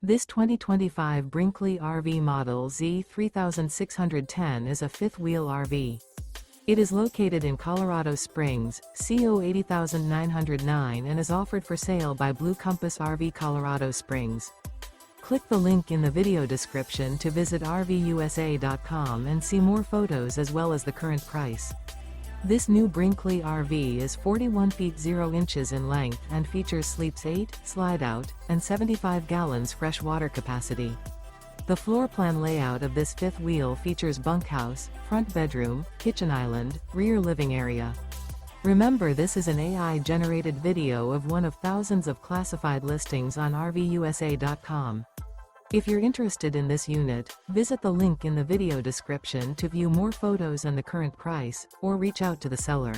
This 2025 Brinkley RV Model Z 3610 is a fifth-wheel RV. It is located in Colorado Springs, CO 80909 and is offered for sale by Blue Compass RV Colorado Springs. Click the link in the video description to visit RVUSA.com and see more photos as well as the current price. This new Brinkley RV is 41 feet 0 inches in length and features sleeps 8, slide-out, and 75 gallons fresh water capacity. The floor plan layout of this fifth wheel features bunkhouse, front bedroom, kitchen island, rear living area. Remember, this is an AI-generated video of one of thousands of classified listings on RVUSA.com. If you're interested in this unit, visit the link in the video description to view more photos and the current price, or reach out to the seller.